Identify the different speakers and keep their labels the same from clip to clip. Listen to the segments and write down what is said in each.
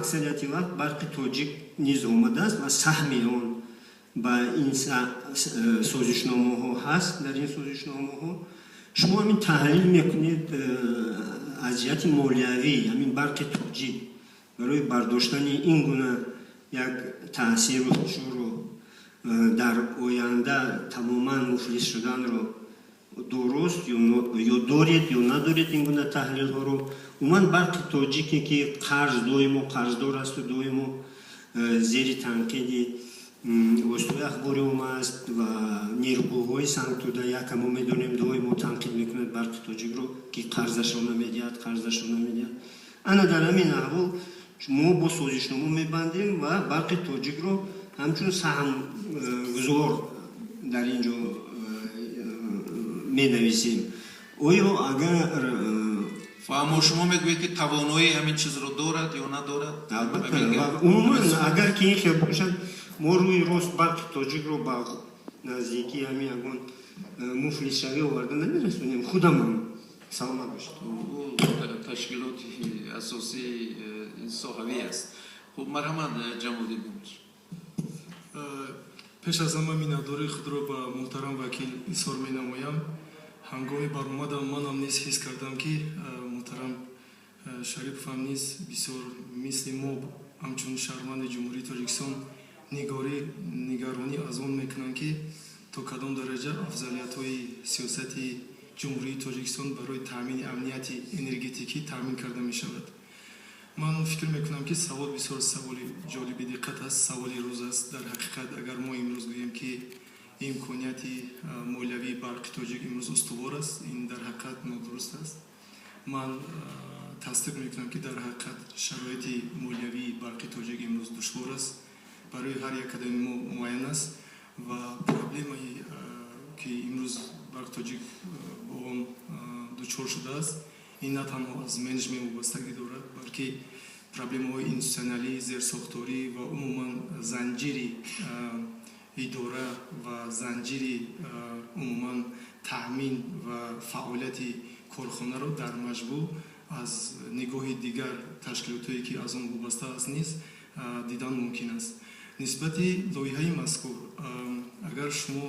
Speaker 1: аксарияти вақт барқи тоҷик низ омадааст ва саҳми он ба ин созишномаҳо ҳаст. Дар ин созишномаҳо шумо ҳамин таҳлил мекунед аз ҷиҳати молиявӣ ҳамин барқи тоҷик барои бардоштани ин гуна як таъсиру фишорро дар оянда тамоман муфлис шуданро дуруст ё доред ё надоред ин гуна таҳлилҳоро. умуман барқи тоҷике ки қарз доимо қарздор асту доимо зери танқиди воситаҳои ахбори омма аст ва нерӯҳои сангтуда якамо медонем доимо танқид мекунад барқи тоҷикро ки қарзашро намедиҳад. ана дар ҳамин аҳвол мо бо созишнома мебандем ва барқи тоҷикро ҳамчун саҳмгузор дар ин ҷо менависем. оё агар
Speaker 2: фаҳмо шумо мегӯед ки тавонои ҳамин чизро дорад ё надорад?
Speaker 1: албатта умуман агар ки ин хел бошад мо рӯи рост барқи тоҷикро ба наздикии ҳамин ягон муфлисшавӣ оварда намерасонем. худамам саломат бошед.
Speaker 2: ташкилоти асосии ин соҳавӣ аст. хуб марҳамат ҷамоди бумир.
Speaker 3: пеш аз ҳама миннатдории худро ба муҳтарам вакил изҳор менамоям. ҳангоми баромадам манам низ ҳис кардам ки муҳтарам Шариповам низ бисёр мисли мо ҳамчун шаҳрванди ҷумҳурии Тоҷикистон нигаронӣ аз он мекунанд ки то кадом дараҷа афзалиятҳои сиёсати ҷумҳурии Тоҷикистон барои таъмини амнияти энергетикӣ таъмин карда мешавад. ман фикр мекунам ки савол бисёр саволи ҷолиби диққат аст, саволи рӯз аст. дар ҳақиқат агар мо имрӯз гӯем ки имконияти молиявии барқи тоҷик имрӯз устувор аст, ин дар ҳақиқат нодуруст аст. ман тасдиқ мекунам ки дар ҳақиқат шароити молиявии барқи тоҷик имрӯз душвор аст, барои ҳар як кадами мо муайян аст ва проблемаи ки имрӯз барқи тоҷик бо он дучор шудааст, ин на танҳо аз менеҷмент вобастагӣ дорад, балки проблемаҳои институционалӣ, зерсохторӣ ва умуман занҷири идора ва занҷири умуман таъмин ва фаъолияти корхонаро дар маҷмӯъ аз нигоҳи дигар ташкилотое ки аз он вобаста аст низ дидан мумкин аст. нисбати лоиҳаи мазкур агар шумо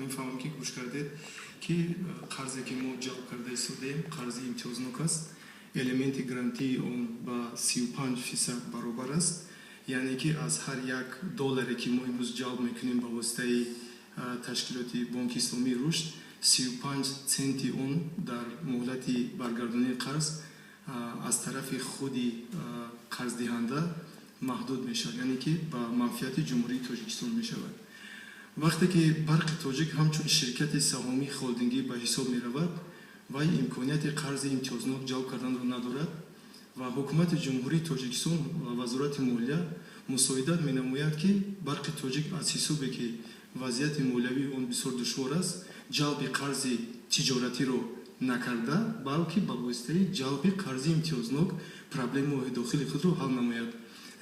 Speaker 3: мефаҳмам ки гӯш кардед ки қарзе ки мо ҷалб карда истодем қарзи имтиёзнок аст, элементи грантии он ба 35% баробар аст. яъне ки аз ҳар як долларе ки мо имрӯз ҷалб мекунем ба воситаи ташкилоти бонки исломии рушд, 35 центи он дар муҳлати баргардонии қарз аз тарафи худи қарздиҳанда маҳдуд мешавад, яъне ки ба манфиати ҷумҳурии Тоҷикистон мешавад. вақте ки барқи тоҷик ҳамчун ширкати саҳомии холдингӣ ба ҳисоб меравад, вай имконияти қарзи имтиёзнок ҷалб карданро надорад ва ҳукумати ҷумҳурии Тоҷикистон ва вазорати молия мусоидат менамояд ки барқи тоҷик аз ҳисобе ки вазъияти молиявии он бисёр душвор аст, ҷалби қарзи тиҷоратиро накарда, балки ба воситаи ҷалби қарзи имтиёзнок проблемаҳои дохили худро ҳал намояд.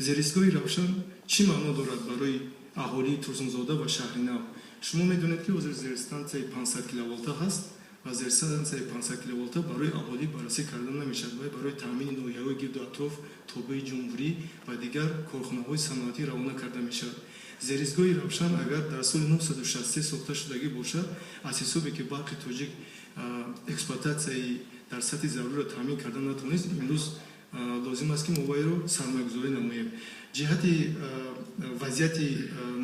Speaker 3: зеристгоҳи равшан чӣ маъно дорад барои аҳолии Турсунзода ва Шаҳри Нав? шумо медонед ки ҳозир зерстансияи 500 киловолта ҳаст ва зерстансияи 500 киловолта барои аҳолӣ баррасӣ карда намешавад, вай барои таъмини ноҳияҳои гирду атроф тобаи ҷумҳурӣ ва дигар корхонаҳои саноатӣ равона карда мешавад. зеристгоҳи равшан агар дар соли 1963 сохта шудагӣ бошад, аз ҳисобе ки барқи тоҷик эксплуататсияи дар сатҳи зарурро таъмин карда натавонист, имрӯз лозим аст ки мо вайро сармоягузорӣ намоем. ҷиҳати вазъияти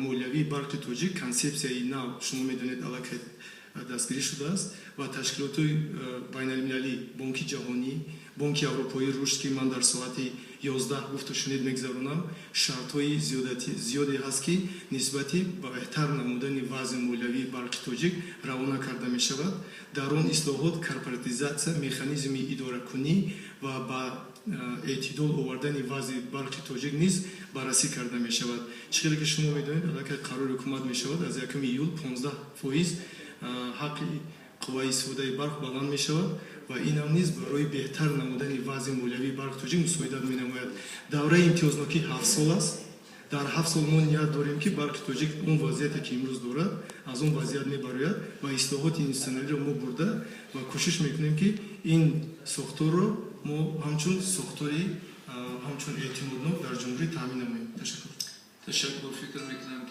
Speaker 3: молиявии барқи тоҷик консепсияи нав шумо медонед аллакай дастгирӣ шудааст ва ташкилотҳои байналмилалӣ, бонки ҷаҳонӣ, бонки аврупои рушд ки ман дар соати 11 гуфту шунид мегзаронам, шартҳои зиёде ҳаст ки нисбати ба беҳтар намудани вазъи молиявии барқи тоҷик равона карда мешавад. дар он ислоҳот, корпоратизатсия, механизми идоракунӣ ва ба эътидол овардани вазъи барқи тоҷик низ баррасӣ карда мешавад. чӣ хеле ки шумо медонед аллакай қарори ҳукумат мешавад, аз 1 июл 15% ҳаққи қувваи истифодаи барқ баланд мешавад ва инам низ барои беҳтар намудани вазъи молиявии барқи тоҷик мусоидат менамояд. давраи имтиёзнокӣ 7 сол аст. дар 7 сол мо ният дорем ки барқи тоҷик он вазъияте ки имрӯз дорад аз он вазъият мебарояд ва ислоҳоти институционалиро мо бурда ва кӯшиш мекунем ки ин сохторро мо ҳамчун сохтори ҳамчун эътимоднок дар ҷумҳурӣ таъмин намоем. Ташаккур.
Speaker 2: تشکر فکر میکنم